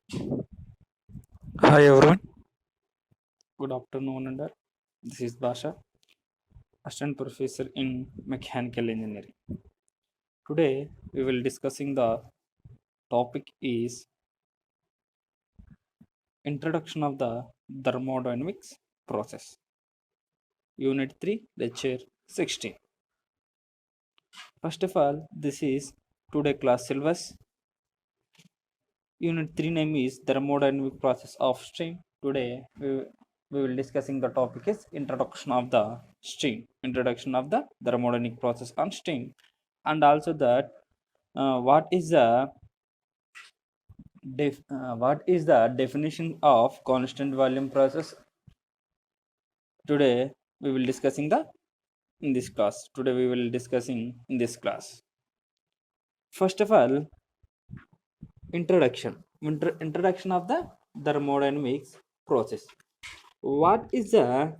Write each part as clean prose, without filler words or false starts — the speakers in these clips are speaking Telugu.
Hi everyone, good afternoon. And this is Basha, Assistant Professor in Mechanical Engineering. Today we will discussing the topic is Introduction of the Thermodynamics Process. Unit 3, Lecture 16. First of all, this is today class syllabus. Unit 3 name is Thermodynamic Process of Steam. Today we will discussing the topic is Introduction of the Steam. Introduction of the thermodynamic process on steam, and also that what is the definition of constant volume process. Today we will discussing the in this class. Today we will discussing in this class. First of all, introduction of the thermodynamics process. What is the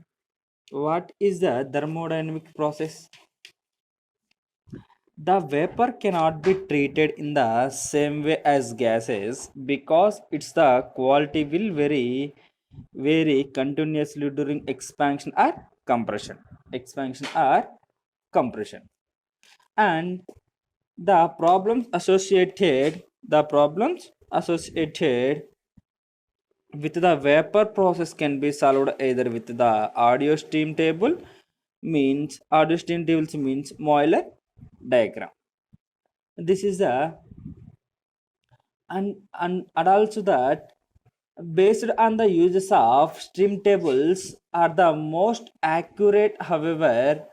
thermodynamic process? The vapor cannot be treated in the same way as gases because its the quality will vary continuously during expansion or compression. Expansion or compression. And the problems associated with the vapor process can be solved either with the audio steam tables means Euler diagram. This is the and also that based on the uses of stream tables are the most accurate. However,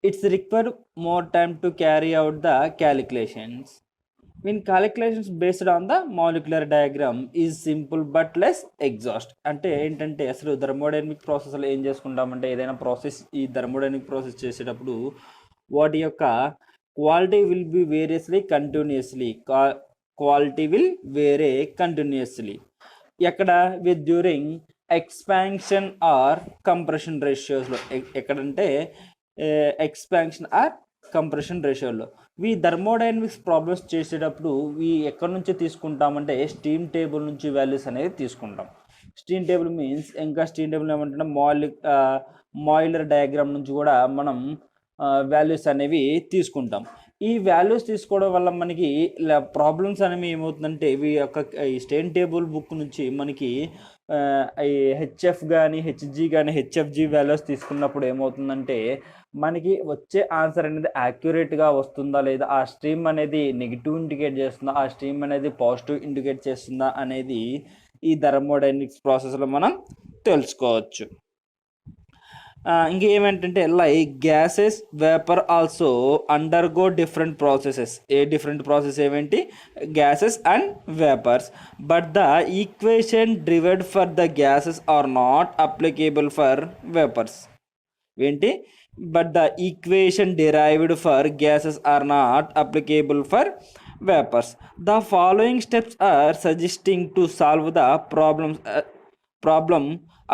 it's require more time to carry out the calculations. When calculations based on the molecular diagram is simple but less exhaust. అంటే ఏంటంటే అసలు థర్మోడైనమిక్ ప్రాసెస్లో ఏం చేసుకుంటామంటే ఏదైనా ప్రాసెస్ ఈ థర్మోడైనమిక్ ప్రాసెస్ చేసేటప్పుడు వాటి యొక్క quality will be variously continuously quality will vary continuously ఎక్కడ with during expansion or compression రేషియోస్లో ఎక్కడంటే ఎక్స్పాన్షన్ ఆర్ కంప్రెషన్ రేషియోలో ఈ థర్మోడైనమిక్స్ ప్రాబ్లమ్స్ చేసేటప్పుడు ఎక్కడి నుంచి తీసుకుంటామంటే స్టీమ్ టేబుల్ నుంచి వాల్యూస్ అనేది తీసుకుంటాం. స్టీమ్ టేబుల్ మీన్స్ ఇంకా స్టీమ్ టేబుల్ ఏమంటే మాయిలర్ డయాగ్రామ్ నుంచి కూడా మనం వాల్యూస్ అనేవి తీసుకుంటాం. ఈ వాల్యూస్ తీసుకోవడం వల్ల మనకి ప్రాబ్లమ్స్ అనేవి ఏమవుతుందంటే ఇవి యొక్క ఈ స్టేన్ టేబుల్ బుక్ నుంచి మనకి ఈ హెచ్ఎఫ్ కానీ హెచ్జి కానీ హెచ్ఎఫ్జి వాల్యూస్ తీసుకున్నప్పుడు ఏమవుతుందంటే మనకి వచ్చే ఆన్సర్ అనేది యాక్యురేట్గా వస్తుందా లేదా, ఆ స్ట్రీమ్ అనేది నెగిటివ్ ఇండికేట్ చేస్తుందా, ఆ స్ట్రీమ్ అనేది పాజిటివ్ ఇండికేట్ చేస్తుందా అనేది ఈ థర్మోడైనమిక్స్ ప్రాసెస్లో మనం తెలుసుకోవచ్చు. ఇంకేమంటే like gases vapour also undergo different processes. Different process ఏమేంటి? Gases and vapours. But the equation derived for the gases are not applicable for vapours. ఏంటి? But the equation derived for gases are not applicable for vapours. The following steps are suggesting to solve the problem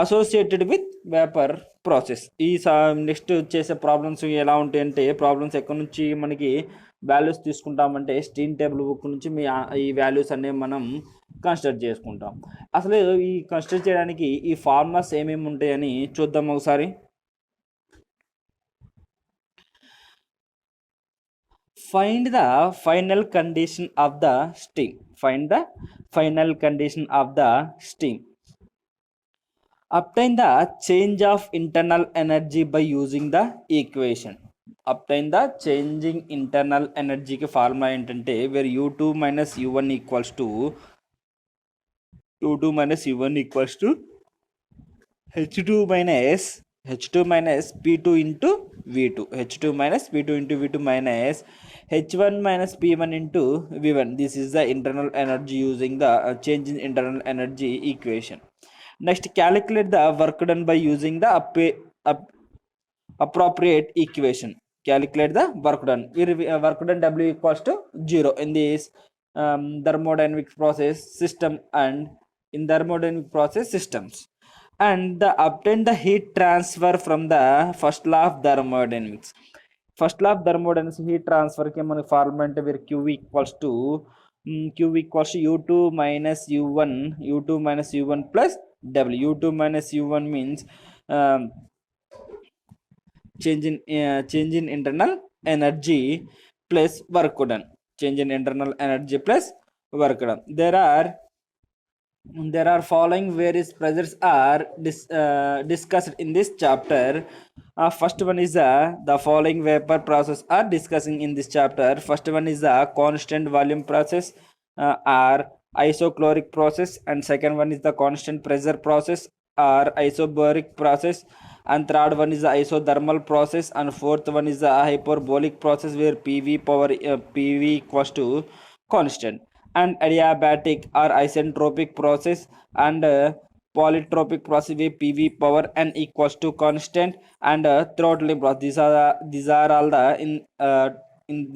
associated with vapour process. ఈ నెక్స్ట్ చేసే ప్రాబ్లమ్స్ ఎలా ఉంటాయంటే, ప్రాబ్లమ్స్ ఎక్కడి నుంచి మనకి వాల్యూస్ తీసుకుంటామంటే స్టీమ్ టేబుల్ బుక్ నుంచి ఈ వాల్యూస్ అనేవి మనం కన్సిడర్ చేసుకుంటాం. అసలు ఈ కన్సిడర్ చేయడానికి ఈ ఫార్ములాస్ ఏమేమి ఉంటాయని చూద్దాం ఒకసారి. Find the final condition of the steam. Find the final condition of the steam. Obtain the change of internal energy by using the equation. Obtain the changing internal energy కి ఫార్ములా ఏంటంటే where u2 minus u1 equals to h2 minus p2 into v2. h2 minus p2 into v2 minus h1 minus p1 into v1. This is the internal energy using the change in internal energy equation. Next, calculate the work done by using the appropriate equation. Calculate the work done. Work done W equals to 0 in this thermodynamic process system and in thermodynamic process systems. And obtain the heat transfer from the first law of thermodynamics. First law of thermodynamics heat transfer కి మనకి ఫార్ములా అంటే Q equals to Q equals to U2 minus U1, U2 minus U1 plus W. U2 minus U1 means um, change in internal energy plus work done. Change in internal energy plus work done. There are following various pressures are discussed in this chapter. First one is the following vapor process are discussing in this chapter. First one is the constant volume process, or isochloric process, and second one is the constant pressure process or isobaric process, and third one is the isothermal process, and fourth one is the hyperbolic process where PV equals to constant, and adiabatic or isentropic process, and polytropic process where PV power n equals to constant, and throttling process. These are all the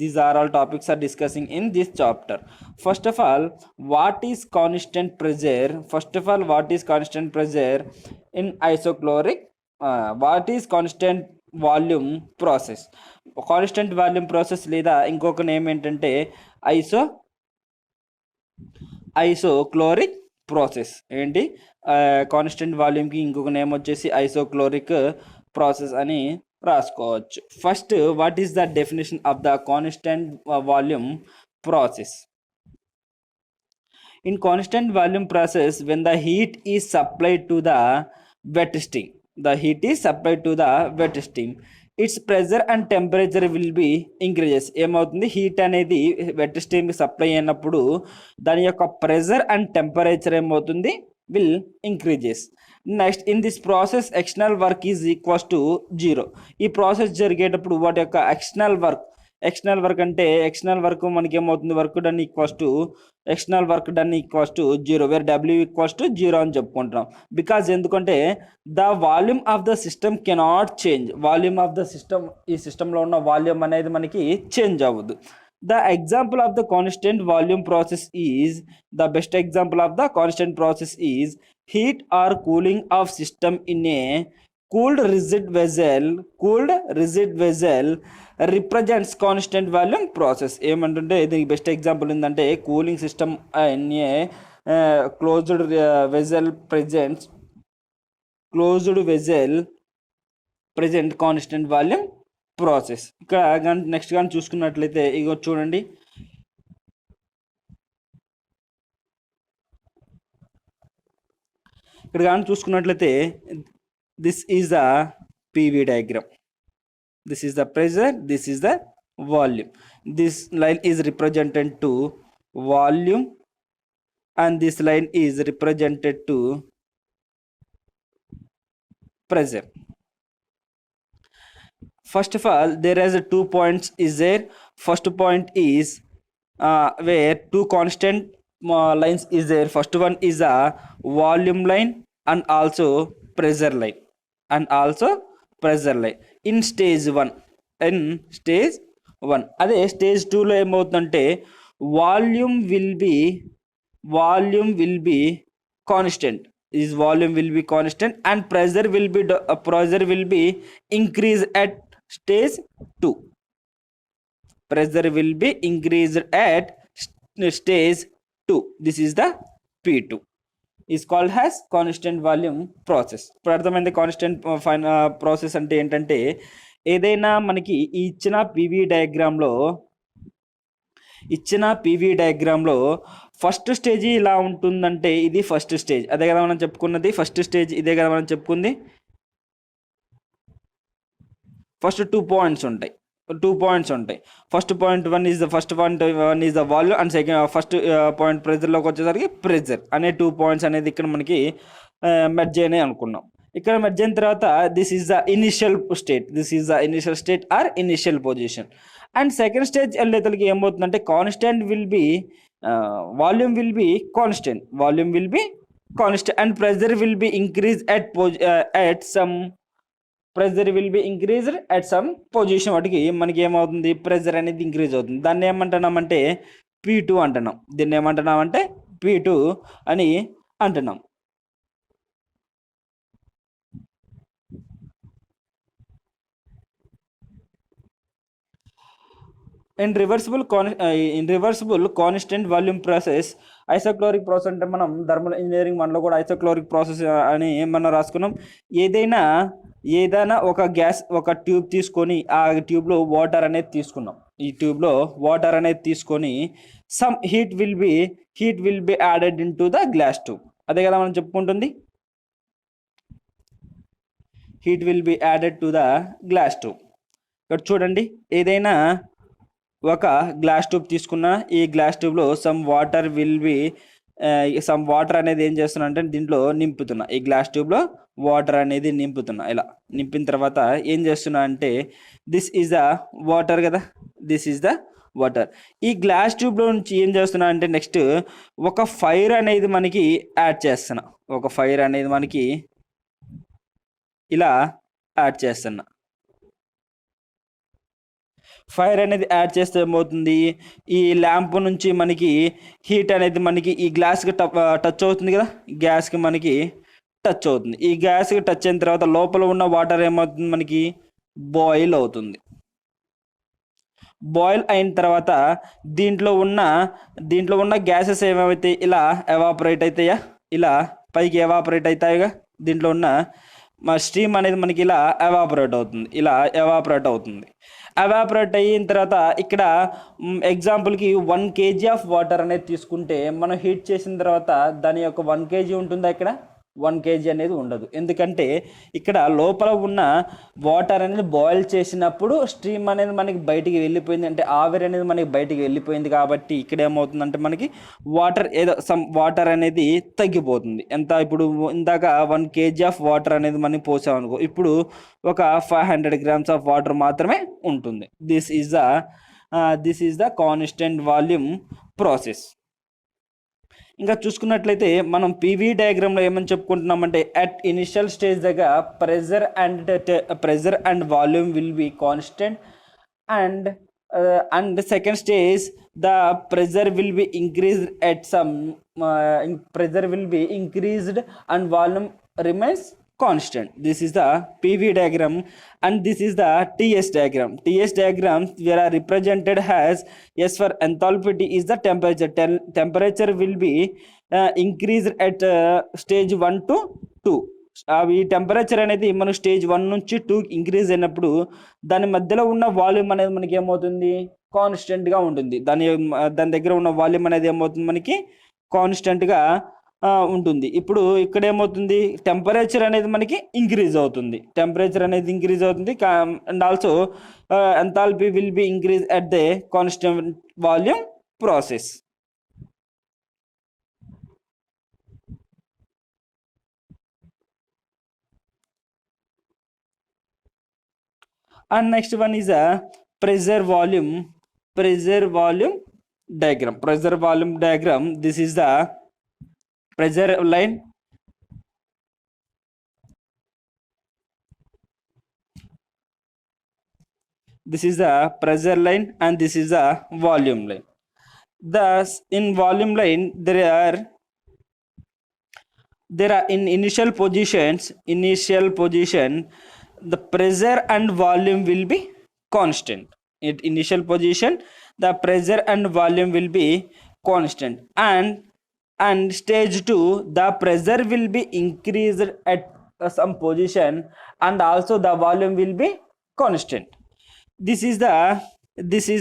these are all topics are discussing in this chapter. First of all, what is constant pressure? First of all, what is constant pressure in isochloric? What is constant volume process? Constant volume process లేదా ఇంకొక నేమ్ ఏంటంటే ఐసోక్లోరిక్ ప్రాసెస్. ఏంటి? కాన్స్టెంట్ వాల్యూమ్కి ఇంకొక నేమ్ వచ్చేసి ఐసోక్లోరిక్ ప్రాసెస్ అని రాసుకోవచ్చు. First, what is the definition of the constant volume process? In constant volume process, when the heat is supplied to the wet steam, its pressure and temperature will be increases. ఏమవుతుంది? హీట్ అనేది వెట్ స్టీమ్ సప్లై అయినప్పుడు దాని యొక్క ప్రెజర్ అండ్ టెంపరేచర్ ఏమవుతుంది? Will increases. Next, in this process external work is equals to 0. ఈ ప్రాసెస్ జరిగేటప్పుడు వాటి యొక్క ఎక్స్టర్నల్ వర్క్ అంటే ఎక్స్టర్నల్ వర్క్ మనకి ఏమవుతుంది? Work done equals to 0, where W equals to 0 అని చెప్పుకుంటున్నాం. బికాజ్ ఎందుకంటే the volume of the system cannot change. Volume of the system, ఈ సిస్టంలో ఉన్న వాల్యూమ్ అనేది మనకి చేంజ్ అవ్వదు. The example of the constant volume process is, the best example of the constant process is heat or cooling of system in a cooled rigid vessel represents constant volume process. ఏమంటుంటే దీనికి బెస్ట్ ఎగ్జాంపుల్ ఏంటంటే cooling system in a closed vessel present constant volume process. ఇక్కడ నెక్స్ట్ కానీ చూసుకున్నట్లయితే ఇగో చూడండి, ఇక్కడ కానీ చూసుకున్నట్లయితే this is the PV diagram. This is the pressure, this is the volume. This line is represented to volume and this line is represented to pressure. First of all, there is 2 points is there. First point is where 2 constant lines is there. First one is a volume line and also pressure line, in stage 1. అదే స్టేజ్ 2లో ఏమవుతుందంటే volume will be constant. volume will be constant and pressure will be increased at stage 2. This is the P2, is called as constant volume process. ఇప్పుడు అర్థమైంది కాన్స్టెంట్ ప్రాసెస్ అంటే ఏంటంటే ఏదైనా మనకి ఇచ్చిన పీవీ డయాగ్రామ్లో ఫస్ట్ స్టేజ్ ఇలా ఉంటుందంటే ఇది ఫస్ట్ స్టేజ్. అదే కదా మనం చెప్పుకున్నది, ఫస్ట్ స్టేజ్ ఇదే కదా మనం చెప్పుకుంది. ఫస్ట్ 2 పాయింట్స్ ఉంటాయి. First point 1 is the volume and first point ప్రెజర్లోకి వచ్చేసరికి ప్రెజర్ అనే 2 పాయింట్స్ అనేది ఇక్కడ మనకి మెర్జ్ అయినాయి అనుకున్నాం. ఇక్కడ మెర్జ్ అయిన తర్వాత this is the initial state or initial position. And second stage వెళ్ళేతలకి ఏమవుతుందంటే volume will be constant and pressure will be increase at some position. వాటికి మనకి ఏమవుతుంది? ప్రెజర్ అనేది ఇంక్రీజ్ అవుతుంది. దాన్ని ఏమంటున్నామంటే P2 అంటున్నాం. P2 అని అంటున్నాం. In reversible constant volume process isochoric process అంటే మనం థర్మల్ ఇంజనీరింగ్ మనలో కూడా ఐసోక్లోరిక్ ప్రాసెస్ అని మనం రాసుకున్నాం. ఏదైనా ఒక గ్యాస్ ఒక ట్యూబ్ తీసుకొని ఆ ట్యూబ్లో వాటర్ అనేది తీసుకున్నాం. ఈ ట్యూబ్లో వాటర్ అనేది తీసుకొని some heat will be added in to the glass tube. అదే కదా మనం చెప్పుకుంటుంది, heat will be added to the glass tube. ఇక్కడ చూడండి, ఏదైనా ఒక గ్లాస్ ట్యూబ్ తీసుకున్న ఈ గ్లాస్ ట్యూబ్లో సమ్ వాటర్ అనేది ఏం చేస్తున్నా అంటే దీంట్లో నింపుతున్నా. ఈ గ్లాస్ ట్యూబ్లో వాటర్ అనేది నింపుతున్నా. ఇలా నింపిన తర్వాత ఏం చేస్తున్నా అంటే దిస్ ఈజ్ ద వాటర్ కదా, దిస్ ఈజ్ ద వాటర్. ఈ గ్లాస్ ట్యూబ్లో నుంచి ఏం చేస్తున్నా అంటే నెక్స్ట్ ఒక ఫైర్ అనేది మనకి యాడ్ చేస్తున్నా. ఒక ఫైర్ అనేది మనకి ఇలా యాడ్ చేస్తున్నా. ఫైర్ అనేది యాడ్ చేస్తే ఏమవుతుంది, ఈ ల్యాంప్ నుంచి మనకి హీట్ అనేది మనకి ఈ గ్లాస్కి టచ్ అవుతుంది కదా, గ్యాస్కి మనకి టచ్ అవుతుంది. ఈ గ్యాస్కి టచ్ అయిన తర్వాత లోపల ఉన్న వాటర్ ఏమవుతుంది, మనకి బాయిల్ అవుతుంది. బాయిల్ అయిన తర్వాత దీంట్లో ఉన్న గ్యాసెస్ ఏమైతే ఇలా ఎవాపరేట్ అవుతాయా, ఇలా పైకి ఎవాపరేట్ అవుతాయిగా. దీంట్లో ఉన్న స్టీమ్ అనేది మనకి ఇలా ఎవాపరేట్ అవుతుంది. ఎవాపరేట్ అయిన తర్వాత ఇక్కడ ఎగ్జాంపుల్కి 1 kg ఆఫ్ వాటర్ అనేది తీసుకుంటే మనం హీట్ చేసిన తర్వాత దాని యొక్క 1 kg ఉంటుందా, ఇక్కడ 1 kg అనేది ఉండదు. ఎందుకంటే ఇక్కడ లోపల ఉన్న వాటర్ అనేది బాయిల్ చేసినప్పుడు స్ట్రీమ్ అనేది మనకి బయటికి వెళ్ళిపోయింది, అంటే ఆవిరి అనేది మనకి బయటికి వెళ్ళిపోయింది. కాబట్టి ఇక్కడ ఏమవుతుందంటే మనకి వాటర్ అనేది తగ్గిపోతుంది. ఎంత, ఇప్పుడు ఇందాక 1 kg ఆఫ్ వాటర్ అనేది మనం పోసామనుకో, ఇప్పుడు ఒక 500 grams ఆఫ్ వాటర్ మాత్రమే ఉంటుంది. This is the constant volume process. ఇంకా చూసుకున్నట్లయితే మనం పీవీ డయాగ్రామ్లో ఏమని చెప్పుకుంటున్నామంటే అట్ ఇనిషియల్ స్టేజ్ దగ్గర pressure and volume will be constant and second stage the pressure will be increased and volume remains constant. This is the PV diagram and this is the TS diagram. TS diagram where are represented as S for enthalpy, T is the temperature. Temperature will be increased at stage 1 to 2. ఈ టెంపరేచర్ అనేది మనం స్టేజ్ 1 నుంచి 2 ఇంక్రీజ్ అయినప్పుడు దాని మధ్యలో ఉన్న వాల్యూమ్ అనేది మనకి ఏమవుతుంది, కాన్స్టెంట్గా ఉంటుంది. దాని దగ్గర ఉన్న వాల్యూమ్ అనేది ఏమవుతుంది, మనకి కాన్స్టెంట్గా ఉంటుంది. ఇప్పుడు ఇక్కడ ఏమవుతుంది, టెంపరేచర్ అనేది మనకి ఇంక్రీజ్ అవుతుంది. And also enthalpy will be increase at the constant volume process. And next one is a pressure volume diagram. This is the pressure line. This is the pressure line and this is the volume line. Thus in volume line there are in initial position the pressure and volume will be constant. At initial position the pressure and volume will be constant, and stage 2 the pressure will be increased at some position and also the volume will be constant. This is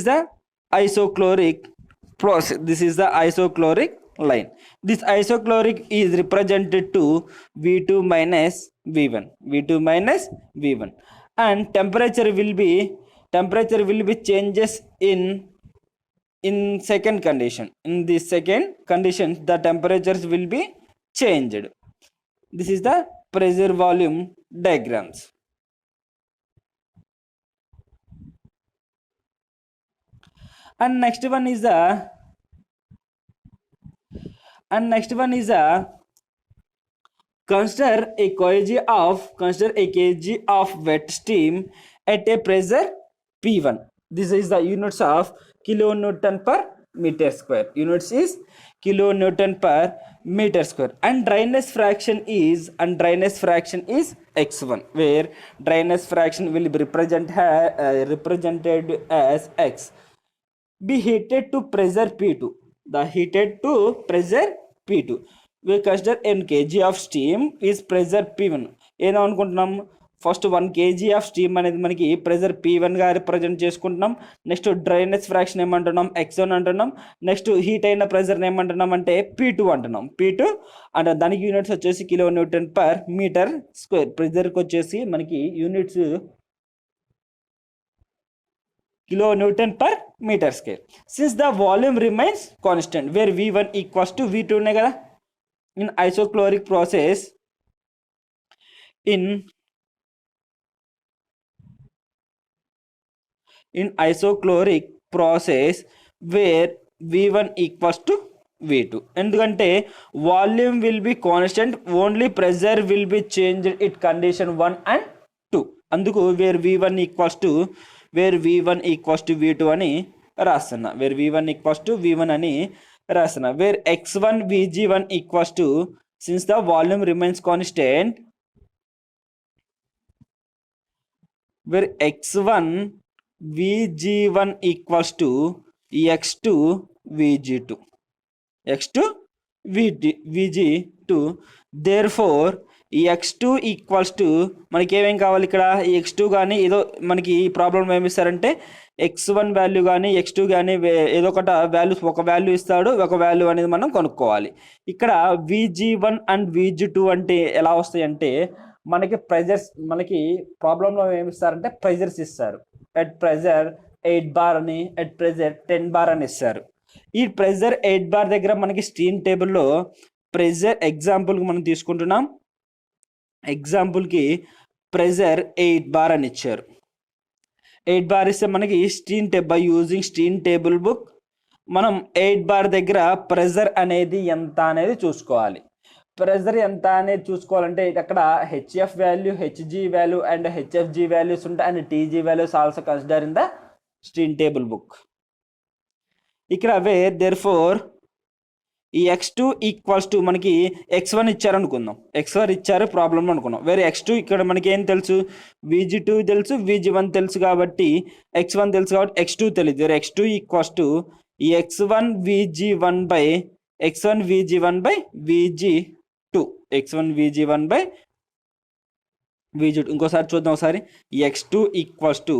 the isochloric process. This is the isochloric line. This isochloric is represented to V2 minus V1 and temperature will be changes in second condition. In this second condition the temperatures will be changed. This is the pressure volume diagrams. And next one is consider a kg of wet steam at a pressure P1. This is the units of kilonewton per meter square. Units is kilonewton per meter square, and dryness fraction is x1, where dryness fraction will be represented as x. be heated to pressure P2. The heated to pressure P2. We consider n kg of steam is pressure P1. ఏదో అనుకుంటున్నాం, ఫస్ట్ 1 kg ఆఫ్ స్టీమ్ అనేది మనకి ప్రెజర్ P1 గా రిప్రజెంట్ చేసుకుంటున్నాం. నెక్స్ట్ డ్రైనేజ్ ఫ్రాక్షన్ ఏమంటున్నాం, X1 అంటున్నాం. నెక్స్ట్ హీట్ అయిన ప్రెజర్ ఏమంటున్నాం అంటే P2 అంటున్నాం. P2 అంటే దానికి యూనిట్స్ వచ్చేసి kilo newton per metre square. ప్రెజర్కి వచ్చేసి మనకి units kilo Newton per meter square. Since the volume remains constant, where V1 equals to V2 ఉన్నాయి కదా. In isochloric process, in isochloric process where V1 equals to V2, ఎందుకంటే volume will be constant, only pressure will be changed it condition 1 and 2. అందుకు wear V1 equals to V2 అని రాస్తున్నా. Wear V1 equals to V1 అని రాస్తున్నా. Where X1 Vg1 equals to, since the volume remains constant, where X1 Vg1 equals to X2 Vg2, X2 Vg2. therefore ఈ X2 ఈక్వల్స్ టు మనకి ఏమేం కావాలి ఇక్కడ, ఈ X2 కానీ ఏదో మనకి ఈ ప్రాబ్లం ఏమి ఇస్తారంటే X1 వాల్యూ కానీ X2 కానీ ఏదో ఒక వాల్యూ ఇస్తాడు, ఒక వాల్యూ అనేది మనం కనుక్కోవాలి. ఇక్కడ Vg1 అండ్ Vg2 అంటే ఎలా వస్తాయి అంటే మనకి ప్రెజర్స్, మనకి ప్రాబ్లంలో ఏమి ఇస్తారంటే ప్రెజర్స్ ఇస్తారు. ఎట్ ప్రెజర్ 8 బార్ అని, ఎట్ ప్రెజర్ 10 బార్ అని ఇస్తారు. ఈ ప్రెజర్ 8 బార్ దగ్గర మనకి స్టీమ్ టేబుల్లో ప్రెజర్ ఎగ్జాంపుల్కి మనం తీసుకుంటున్నాం. ఎగ్జాంపుల్కి ప్రెజర్ 8 బార్ అని ఇచ్చారు. 8 బార్ ఇస్తే మనకి by using steam table book మనం 8 బార్ దగ్గర ప్రెజర్ అనేది ఎంత అనేది చూసుకోవాలి. ప్రెజర్ ఎంత అనేది చూసుకోవాలంటే అక్కడ H F value, H G value and H F G values ఉంటాయి, and T G values also consider in the steam table book. ఇక్కడ దేర్ఫోర్ ఈ X2 ఈక్వల్స్ టు మనకి X1 ఇచ్చారు అనుకుందాం, X1 ఇచ్చారు ప్రాబ్లం అనుకున్నాం. వేరే X2 ఇక్కడ మనకి ఏం తెలుసు, Vg2 తెలుసు, Vg1 తెలుసు కాబట్టి X1 తెలుసు కాబట్టి X2 తెలియదు. వేరే X2 ఈక్వల్స్ టు ఈ X1 Vg1 by Vg2, X1 Vg1 by Vg2. ఇంకోసారి చూద్దాం ఒకసారి. ఈ X2 equals to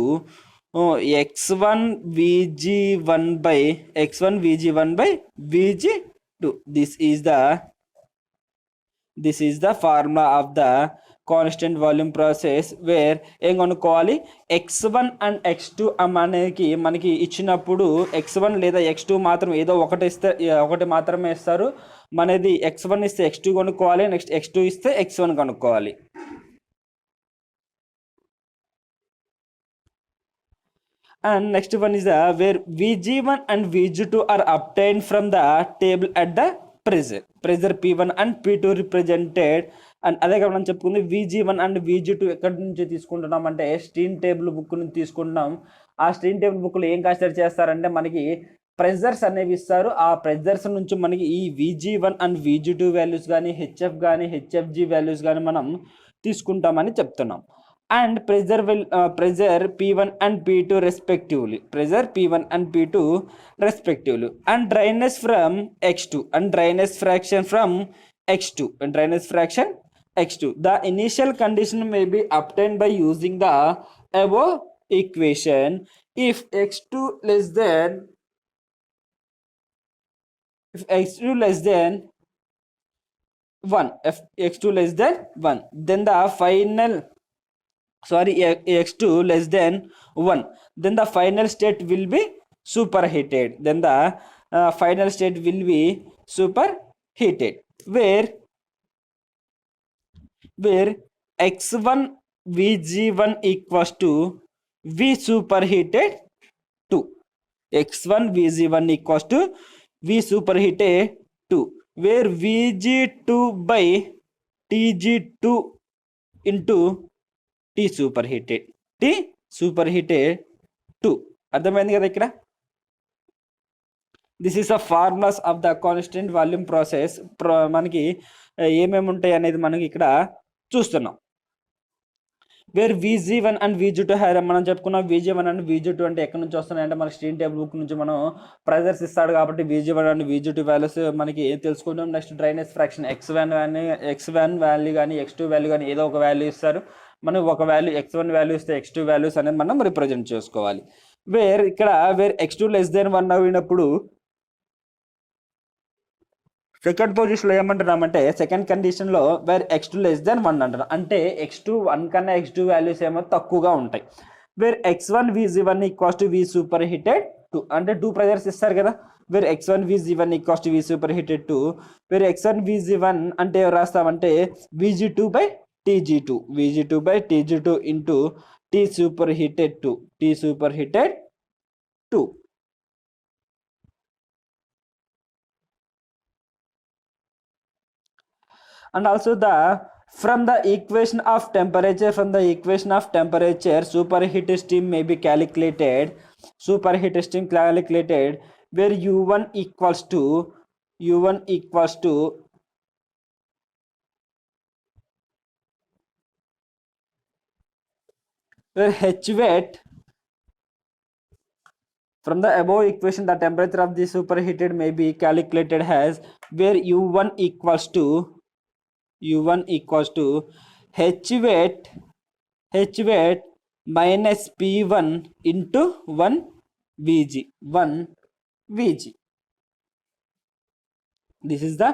X1 Vg1 by Vg2. This is the formula of the constant volume process where ఏం కనుక్కోవాలి, X1 అండ్ X2 అనేది మనకి ఇచ్చినప్పుడు X1 లేదా X2 మాత్రం ఏదో ఒకటి మాత్రమే ఇస్తారు. మనది X1 ఇస్తే X2 కనుక్కోవాలి, నెక్స్ట్ X2 ఇస్తే X1 కనుక్కోవాలి. And next one is where Vg1 and Vg2 are obtained from the table at the pressure P1 and P2 represented. And అదే మనం చెప్పుకుంది Vg1 అండ్ Vg2 ఎక్కడి నుంచి తీసుకుంటున్నాం అంటే స్టీమ్ టేబుల్ బుక్ నుంచి తీసుకుంటున్నాం. ఆ స్టీమ్ టేబుల్ బుక్లో ఏం కన్సిడర్ చేస్తారంటే మనకి ప్రెజర్స్ అనేవి ఇస్తారు. ఆ ప్రెజర్స్ నుంచి మనకి ఈ Vg1 అండ్ Vg2 వాల్యూస్ కానీ హెచ్ఎఫ్ కానీ హెచ్ఎఫ్జి వాల్యూస్ కానీ మనం తీసుకుంటామని చెప్తున్నాం. And pressure P1 and P2 respectively, and dryness from X2 and dryness fraction from X2. The initial condition may be obtained by using the above equation. If X2 less than 1, then the X2 less than 1, then the final state will be superheated. Where X1 Vg1 equals to V superheated 2. X1 Vg1 equals to V superheated 2, where Vg2 by Tg2 into T superheated 2. అర్థమైంది కదా ఇక్కడ. This is the formulas of the constant volume process. మనకి ఏమేమి ఉంటాయి అనేది మనకి ఇక్కడ చూస్తున్నాం. Wear VG1 and VG2 have, మనం చెప్పుకున్న VG1 అండ్ VG2 అంటే ఎక్కడి నుంచి వస్తున్నాయంటే మన స్ట్రీమ్ టేబుల్ బుక్ నుంచి మనం ప్రెజర్స్ ఇస్తాడు కాబట్టి VG1 అండ్ VG2 వాల్యూస్ మనకి తెలుసుకుంటాం. Next drainage fraction X1 value కానీ X2 వాల్యూ కానీ ఏదో ఒక వాల్యూ ఇస్తారు. మనం ఒక వాల్యూ X1 వాల్యూ ఇస్తే X2 వాల్యూస్ అనేది మనం రిప్రజెంట్ చేసుకోవాలి. వేర్ X2 లెస్ దెన్ 1 అయినప్పుడు సెకండ్ పొజిషన్లో ఏమంటున్నామంటే సెకండ్ కండిషన్లో వేర్ X2 లెస్ దెన్ 1 అంటున్నాం. అంటే X2 1 కన్నా X2 వాల్యూస్ ఏమో తక్కువగా ఉంటాయి. Where X1 VG1 equals to V super heated 2 అంటే 2 ప్రెజర్స్ ఇస్తారు కదా. Where X1 VG1 equals to V super heated 2, where X1 VG1 అంటే రాస్తామంటే VG2/TG2 VG2/TG2 into T super heated 2 and also from the equation of temperature superheated steam may be calculated where U1 equals to where H wet. From the above equation the temperature of the superheated may be calculated as where U1 equals to H wet minus P1 into 1 VG. This is the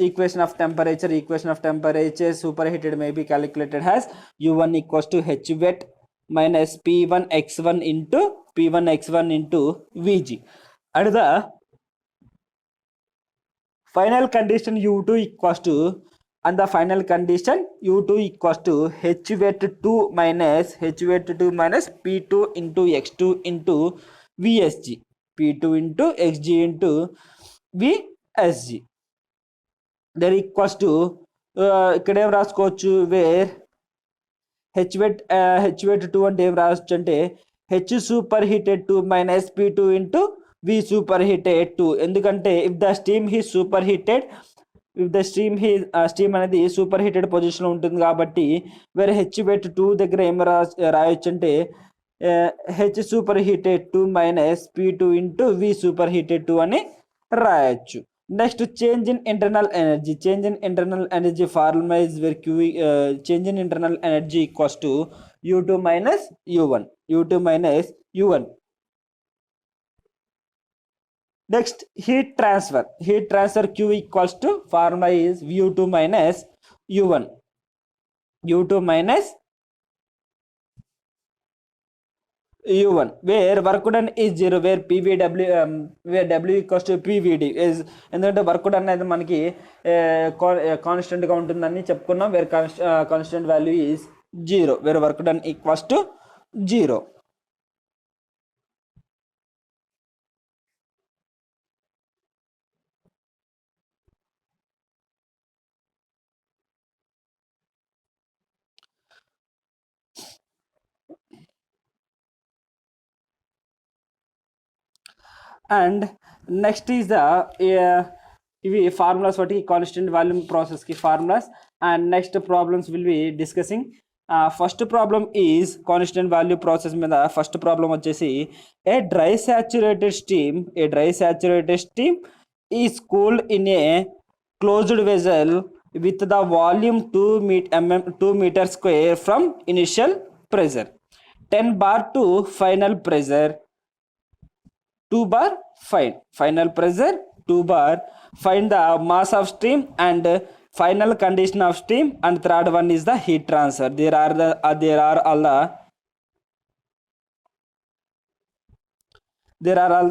equation of temperature superheated may be calculated as U1 equals to H wet minus P1 x1 into VG. And the final condition U2 equals to H wet 2 minus P2 into x2 into VSG, P2 into xg into VSG. There equals to ఇక్కడ ఏం రాసుకోవచ్చు వేర్ H wet 2 అంటే ఏం రాసుకోవచ్చు అంటే H superheated 2 minus P2 into V superheated 2. ఎందుకంటే if the steam అనేది సూపర్ హీటెడ్ పొజిషన్లో ఉంటుంది కాబట్టి వేరే H wet 2 దగ్గర ఏం రాయొచ్చు అంటే H superheated 2 minus P2 into V superheated 2 అని రాయొచ్చు. Next change in internal energy formula is where change in internal energy equals to U2 minus U1. Next, heat transfer Q equals to formula is U2 minus U1 where work done is 0, where where W equals to PVD is. ఎందుకంటే వర్క్ డన్ అనేది మనకి కాన్స్టెంట్ గా ఉంటుందని చెప్పుకున్నాం. Where constant value is 0, where work done equals to 0. And next is the ఇవి ఫార్ములాస్ వాటి కాన్స్టెంట్ వాల్యూమ్ ప్రాసెస్ కి formulas. And next problems will be discussing. First problem is constant value process మీద ఫస్ట్ ప్రాబ్లమ్ వచ్చేసి a dry saturated steam is cooled in a closed vessel with the volume 2 meter square from initial pressure. 10 bar to final pressure 2 bar. Final pressure 2 bar. Find the mass of steam and final condition of steam, and third one is the heat transfer. There are all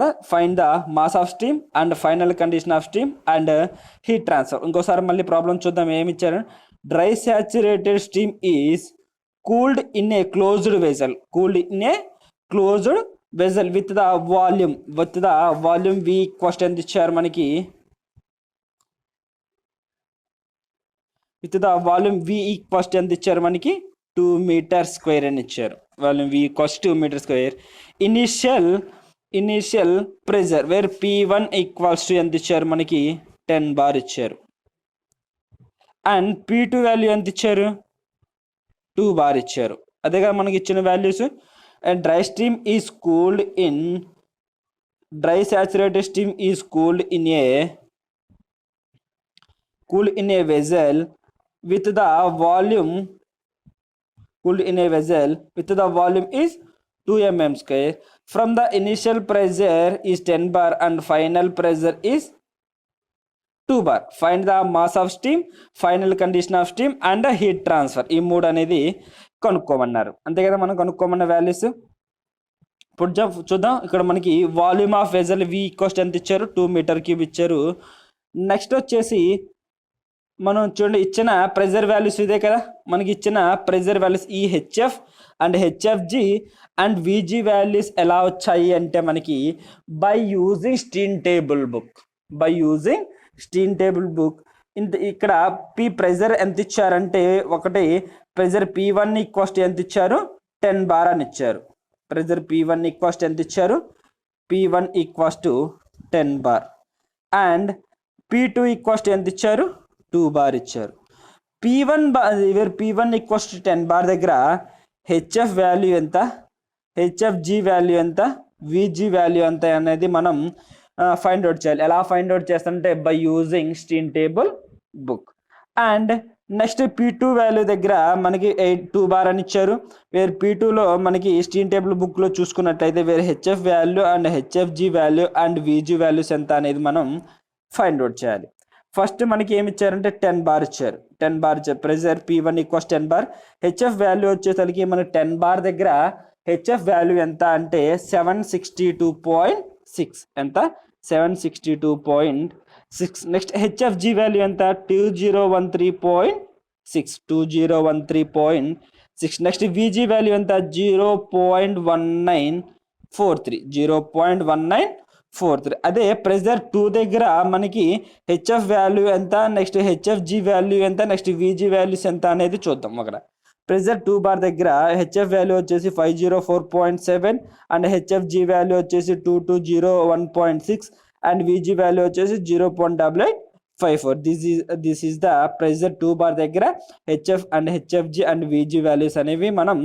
the find the mass of steam and final condition of steam and heat transfer. ఇంకోసారి మళ్ళీ ప్రాబ్లం చూద్దాం. ఏమి ఇచ్చారు? Dry saturated steam is cooled in a closed vessel with the volume V equals ఎంత ఇచ్చారు మనకి? With the volume V equals ఎంత ఇచ్చారు మనకి? 2 meter square అని ఇచ్చారు. Volume V equals 2 meter square. Initial pressure where P1 equals to ఎంత ఇచ్చారు మనకి? 10 bar ఇచ్చారు. అండ్ P2 వాల్యూ ఎంత ఇచ్చారు? 2 బార్ ఇచ్చారు. అదే కదా మనకి ఇచ్చిన values. And dry stream is cooled in dry saturated steam is cooled in A vessel with the volume cooled in a vessel with the volume is 2 mm square. From the initial pressure is 10 bar and final pressure is 2 bar. Find the mass of steam, final condition of steam and the heat transfer. ఈ మూడు అనేది కనుక్కోమన్నారు. అంతే కదా మనం కనుక్కోమన్న వాల్యూస్. ఇప్పుడు చూద్దాం. ఇక్కడ మనకి volume of vessel V equals ఎంత ఇచ్చారు, 2 మీటర్ క్యూబ్ ఇచ్చారు. నెక్స్ట్ వచ్చేసి మనం చూడండి ఇచ్చిన ప్రెజర్ వాల్యూస్ ఇదే కదా, మనకి ఇచ్చిన ప్రెజర్ వాల్యూస్ ఈ HF and HFG and VG values ఎలా వచ్చాయి అంటే మనకి by using steam table book ఇక్కడ పి ప్రెజర్ ఎంత ఇచ్చారంటే ఒకటి ప్రెజర్ P1 ఈక్వల్స్ ఎంత ఇచ్చారు, 10 బార్ అని ఇచ్చారు. ప్రెజర్ P1 ఈక్వల్స్ ఎంత ఇచ్చారు, P1 equals to 10 bar. And P2 equals ఎంత ఇచ్చారు, 2 బార్ ఇచ్చారు. P1 ఈక్వల్స్ టు 10 బార్ దగ్గర హెచ్ఎఫ్ వాల్యూ ఎంత, హెచ్ఎఫ్జి వాల్యూ ఎంత, విజి వాల్యూ ఎంత అనేది మనం ఫైండ్ అవుట్ చేయాలి. ఎలా ఫైండ్ అవుట్ చేస్తామంటే by using steam table book. And next P2 value దగ్గర మనకి 2 బార్ అని ఇచ్చారు. వేరే P2లో మనకి స్టీమ్ టేబుల్ బుక్లో చూసుకున్నట్లయితే వేరే HF value and HFG value and VG values ఎంత అనేది మనం ఫైండ్ అవుట్ చేయాలి. ఫస్ట్ మనకి ఏమి ఇచ్చారంటే 10 బార్ ఇచ్చారు. 10 బార్ ఇచ్చారు. Pressure P1 equals 10 bar. HF value వచ్చేసరికి మనకి 10 బార్ దగ్గర హెచ్ఎఫ్ వాల్యూ ఎంత అంటే 762.6. ఎంత, 762.6. నెక్స్ట్ హెచ్ఎఫ్జి వాల్యూ ఎంత, 2013.6. నెక్స్ట్ విజి వాల్యూ ఎంత, 0.1943. అదే ప్రెజర్ 2 దగ్గర మనకి హెచ్ఎఫ్ వాల్యూ ఎంత, నెక్స్ట్ హెచ్ఎఫ్జి వాల్యూ ఎంత, నెక్స్ట్ విజి వాల్యూస్ ఎంత అనేది చూద్దాం. అక్కడ ప్రెజర్ 2 బార్ దగ్గర హెచ్ఎఫ్ వాల్యూ వచ్చేసి 504.7 అండ్ హెచ్ఎఫ్జి వాల్యూ వచ్చేసి 2201.6 అండ్ విజి వాల్యూ వచ్చేసి 0.8854. This is the pressure 2 bar దగ్గర H F and HFG and VG values అనేవి మనం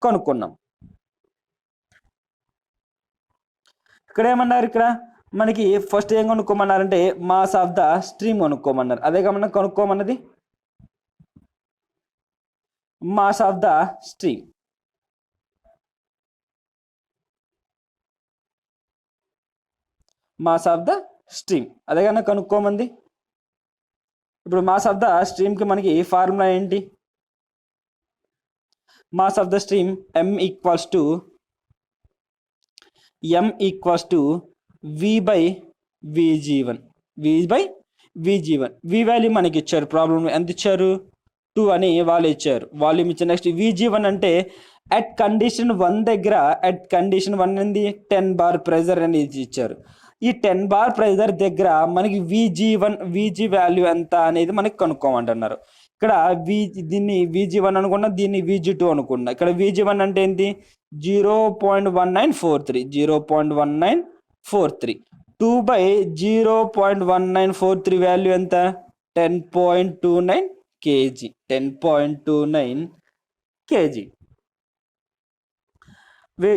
కనుక్కున్నాం. ఇక్కడ ఏమన్నారు, ఇక్కడ మనకి ఫస్ట్ ఏం కనుక్కోమన్నారంటే మాస్ ఆఫ్ ద స్ట్రీమ్ కనుక్కోమన్నారు. అదేగా మనం కనుక్కోమన్నది mass of the stream. Mass of the stream అదే కన్నా కనుక్కోమంది. ఇప్పుడు మాస్ ఆఫ్ ద స్ట్రీమ్కి మనకి ఫార్ములా ఏంటి, mass of the stream M equals to V by VG1. V value మనకి ఇచ్చారు. ప్రాబ్లం ఎంత ఇచ్చారు, 2 అని వాళ్ళు ఇచ్చారు. వాల్యూమ్ ఇచ్చారు. నెక్స్ట్ VG1 అంటే అట్ కండిషన్ 1 దగ్గర, అట్ కండిషన్ 1 అనేది 10 బార్ ప్రెజర్ అనేది ఇచ్చారు. ఈ 10 బార్ ప్రెజర్ దగ్గర మనకి VG వాల్యూ ఎంత అనేది మనకి కనుక్కోమంటున్నారు. ఇక్కడ దీన్ని VG1 అనుకున్నా, దీన్ని VG2 అనుకున్నా. ఇక్కడ VG1 అంటే ఏంటి, 0.1943. 2 బై 0.1943 వాల్యూ ఎంత, 10.29 kg. 10.29 kg.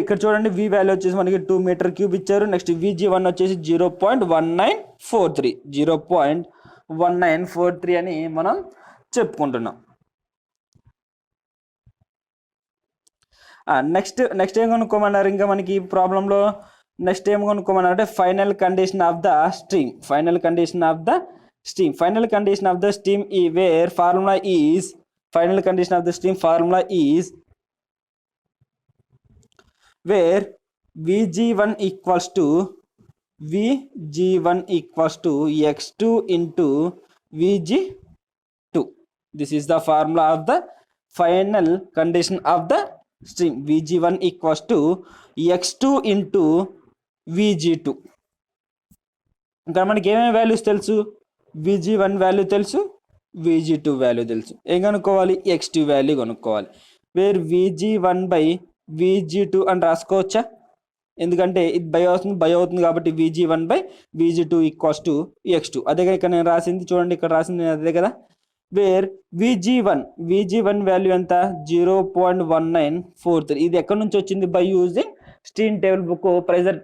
ఇక్కడ చూడండి V వాల్యూ వచ్చేసి మనకి 2 మీటర్ క్యూబ్ ఇచ్చారు. నెక్స్ట్ VG1 వచ్చేసి 0.1943 అని మనం చెప్పుకుంటున్నాం. నెక్స్ట్ ఏం కనుక్కోమన్నారు ఇంకా మనకి ప్రాబ్లంలో, నెక్స్ట్ ఏం కనుక్కోమన్నారంటే final condition of the stream. Final condition of the steam where formula is, final condition of the stream formula is where VG1 equals to X2 into VG2. This is the formula of the final condition of the stream. VG1 equals to X2 into VG2. ఇంకా మనకి ఏమేమి వాల్యూస్ తెలుసు, VG1 వాల్యూ తెలుసు, VG2 వాల్యూ తెలుసు. ఏం కనుక్కోవాలి, X2 వాల్యూ కనుక్కోవాలి. వేర్ VG1 బై VG2 అని రాసుకోవచ్చా, ఎందుకంటే ఇది బై అవుతుంది కాబట్టి VG1 by VG2 equals to X2. అదే ఇక్కడ నేను రాసింది చూడండి, ఇక్కడ రాసింది అదే కదా. వేర్ VG1 వాల్యూ ఎంత 0.1943. ఇది ఎక్కడి నుంచి వచ్చింది? By using steam table book. Pressure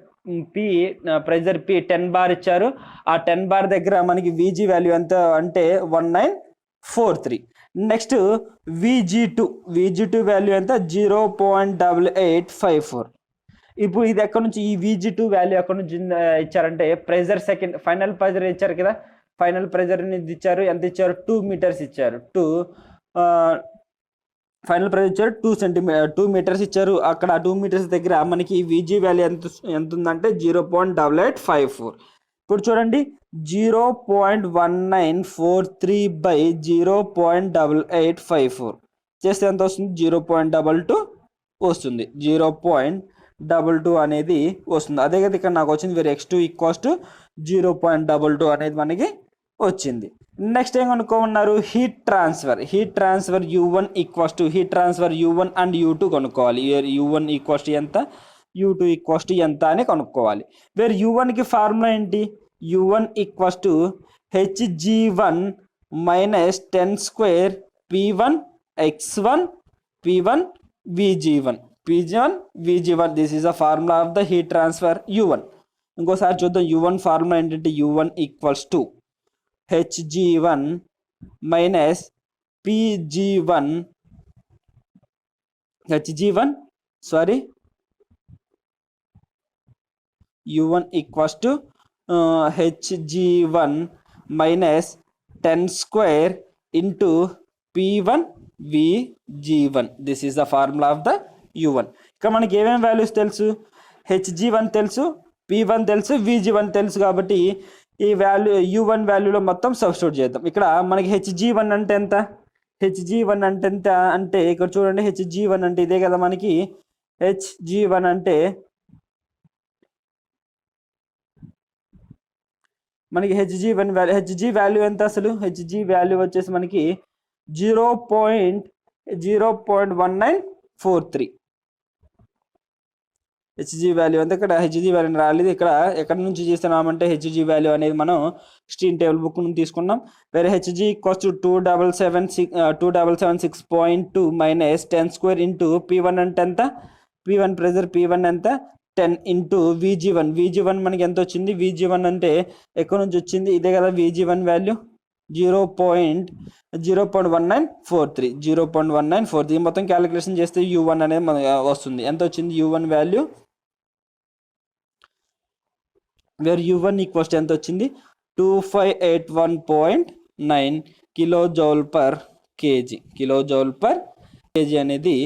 P 10 bar ఇచ్చారు. ఆ 10 బార్ దగ్గర మనకి VG వాల్యూ ఎంత అంటే 1943. నెక్స్ట్ VG2 వాల్యూ ఎంత 0.8854. ఇప్పుడు ఇది ఎక్కడి నుంచి ఈ VG2 వాల్యూ ఎక్కడి నుంచి ఇచ్చారంటే ప్రెజర్ ఫైనల్ ప్రెజర్ ఇచ్చారు కదా, ఫైనల్ ప్రెజర్ ఇచ్చారు. ఎంత ఇచ్చారు? 2 మీటర్స్ ఇచ్చారు. ఫైనల్ ప్రెజర్ ఇచ్చారు 2 మీటర్స్ ఇచ్చారు. అక్కడ 2 మీటర్స్ దగ్గర మనకి VG వాల్యూ ఎంత ఉందంటే 0.8854. ఇప్పుడు చూడండి 0.1943 బై 0.8854 చేస్తే ఎంత వస్తుంది? 0.22 వస్తుంది. 0.22 అనేది వస్తుంది. అదే కదా ఇక్కడ నాకు వచ్చింది వేరే X2 = 0.22 అనేది మనకి వచ్చింది. నెక్స్ట్ ఏం కనుక్కోమన్నారు? Heat transfer U1 heat transfer U1 and U2 కనుక్కోవాలి. U1 ఎంత, U2 ఎంత అని కనుక్కోవాలి. వేరే U1కి ఫార్ములా ఏంటి? U1 Hg1 minus 10 square P1 X1 P1 VG1 this is the formula of the heat transfer U1. ఇంకోసారి చూద్దాం. U1 ఫార్ములా ఏంటంటే U1 Hg1 minus U1 Hg1 minus 10 square into P1 VG1. This is the formula of the U1. ఇక్కడ మనకి ఏమేమి వాల్యూస్ తెలుసు? Hg1 తెలుసు, P1 తెలుసు, VG1 తెలుసు. కాబట్టి ఈ వాల్యూ U1 వాల్యూలో మొత్తం సబ్స్టిట్యూట్ చేద్దాం. ఇక్కడ మనకి Hg1 అంటే ఎంత? అంటే ఇక్కడ చూడండి, Hg1 అంటే ఇదే కదా మనకి. Hg1 అంటే మనకి Hg వాల్యూ ఎంత అసలు? Hg వాల్యూ వచ్చేసి మనకి 0.1943. Hg వాల్యూ అంటే ఇక్కడ Hg వాల్యూ రాలేదు. ఇక్కడ ఎక్కడి నుంచి చేస్తున్నామంటే Hg వాల్యూ అనేది మనం స్టీమ్ టేబుల్ బుక్ నుంచి తీసుకున్నాం. వేరే Hg = 2776.2 minus 10 square into P1 అంటే ఎంత? P1 ప్రెజర్ P1 ఎంత? 10 ఇంటూ VG1 మనకి ఎంత వచ్చింది? VG1 అంటే ఎక్కడి నుంచి వచ్చింది? ఇదే కదా VG1 వాల్యూ 0.1943 మొత్తం క్యాలిక్యులేషన్ చేస్తే U1 అనేది మనకి వస్తుంది. ఎంత వచ్చింది U1 వాల్యూ? వేర్ U1 ఎంత వచ్చింది? 2581.9 కిలోజౌల్ పర్ కేజీ అనేది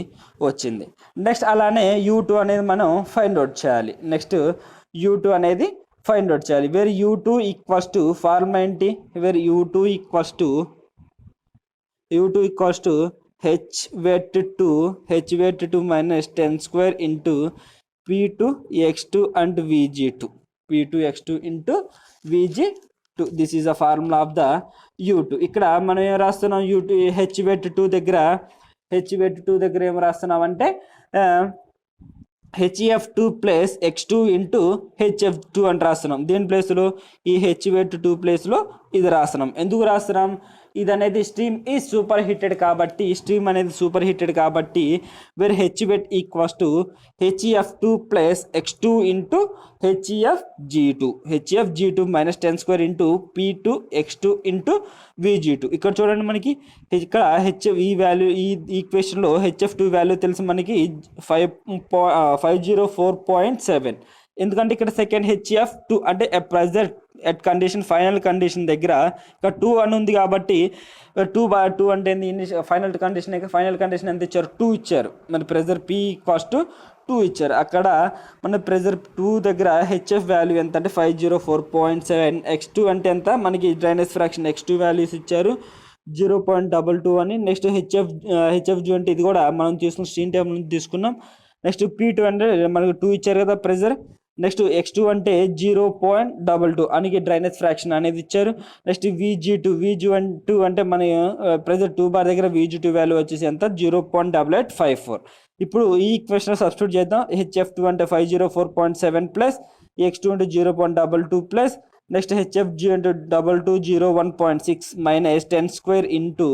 వచ్చింది. నెక్స్ట్ అలానే U2 అనేది మనం ఫైండ్ అవుట్ చేయాలి. వేర్ U2 ఫార్ములా ఏంటి? Where U2 Hweight2 minus 10 square into P2 X2 and VG2 into VG2. This is the formula of the U2. ఇక్కడ మనం ఏం రాస్తున్నాం? Hweight2 దగ్గర ఏం రాస్తున్నాం అంటే HF2 plus X2 into HF2 అని రాస్తున్నాం. దీని ప్లేస్లో ఈ Hweight2 ప్లేస్లో ఇది రాస్తున్నాం. ఎందుకు రాస్తున్నాం? ఇది అనేది స్ట్రీమ్ సూపర్ హీటెడ్ కాబట్టి where Hweight HF2 plus X2 into HFG2 minus 10 square into P2 X2 into VG2. ఇక్కడ చూడండి, మనకి ఇక్కడ ఈ వాల్యూ ఈ ఈక్వేషన్లో HF2 వాల్యూ తెలుసు మనకి 504.7. ఎందుకంటే ఇక్కడ సెకండ్ HF2 అంటే pressure at condition final condition దగ్గర ఇక్కడ 2 అని ఉంది కాబట్టి 2/2 అంటే ఫైనల్ కండిషన్ ఎంత ఇచ్చారు? 2 ఇచ్చారు. మరి ప్రెజర్ P = 2 ఇచ్చారు. అక్కడ మన ప్రెజర్ 2 దగ్గర HF వాల్యూ ఎంత అంటే 504.7. X2 అంటే ఎంత? మనకి డ్రైనేజ్ ఫ్రాక్షన్ X2 వాల్యూస్ ఇచ్చారు 0.22 అని. నెక్స్ట్ HFG అంటే ఇది కూడా మనం తీసుకున్న స్టీమ్ టేబుల్ నుంచి తీసుకున్నాం. నెక్స్ట్ P2 అంటే మనకు 2 ఇచ్చారు కదా ప్రెజర్. నెక్స్ట్ X2 అంటే 0.22 అని డ్రైనేజ్ ఫ్రాక్షన్ అనేది ఇచ్చారు. నెక్స్ట్ VG2 అంటే మన ప్రెజర్ 2 బార్ దగ్గర VG2 వాల్యూ వచ్చేసి ఎంత? 0.8854. ఇప్పుడు ఈ ఈక్వేషన్ సబ్స్టిట్యూట్ చేద్దాం. HF2 అంటే 504.7 ప్లస్ X2 అంటే 0.22 plus Next HFG into 2201.6 minus 10 square into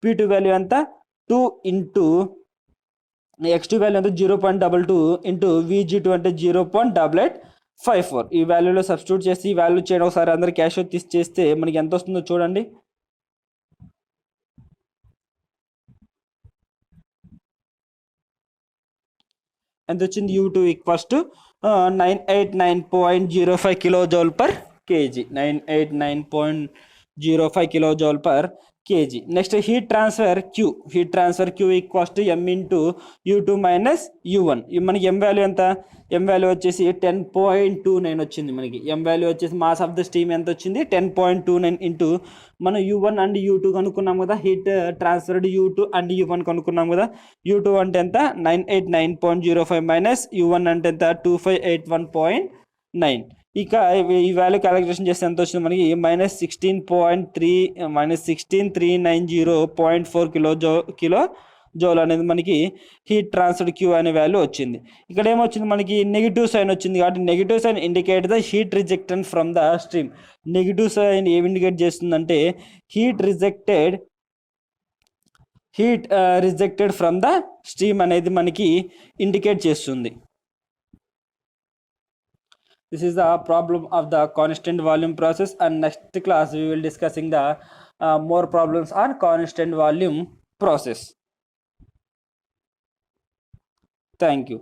P2 value anta 2 into x2 value అంటే 0.22 ఇంటూ VG2 అంటే 0.8854. ఈ వాల్యూలో సబ్స్టిట్యూట్ చేసి ఈ వాల్యూ చేయడం ఒకసారి అందరు క్యాష్ అవుట్ తీసి చేస్తే మనకి ఎంత వస్తుందో చూడండి. ఎంత వచ్చింది? U2 equals to 989.05 kilojoule per KG. 989.05 kilojoule per kg. Next heat transfer Q equals to m into U2 minus U1. మనకి m వాల్యూ ఎంత? m వాల్యూ వచ్చేసి 10.29 వచ్చింది. మనకి m వాల్యూ వచ్చేసి మాస్ ఆఫ్ ద స్టీమ్ ఎంత వచ్చింది? 10.29 ఇంటూ మనం U1 అండ్ U2 కనుక్కున్నాం కదా, heat transferred U2 and U1 కనుక్కున్నాం కదా. U2 అంటే ఎంత? 989.05 మైనస్ U1 అంటే ఎంత? 2581.9. ఇక ఈ వాల్యూ క్యాలిక్యులేషన్ చేస్తే ఎంత వచ్చింది మనకి? -16.16390.4 కిలో జోల్ అనేది మనకి హీట్ ట్రాన్స్ఫర్డ్ క్యూ అనే వాల్యూ వచ్చింది. ఇక్కడ ఏమొచ్చింది మనకి? నెగిటివ్ సైన్ వచ్చింది కాబట్టి negative sign indicate the heat rejected from the stream. Negative sign ఏమి ఇండికేట్ చేస్తుందంటే heat rejected from the stream అనేది మనకి ఇండికేట్ చేస్తుంది. This is the problem of the constant volume process, and next class we will discussing the more problems on constant volume process. Thank you.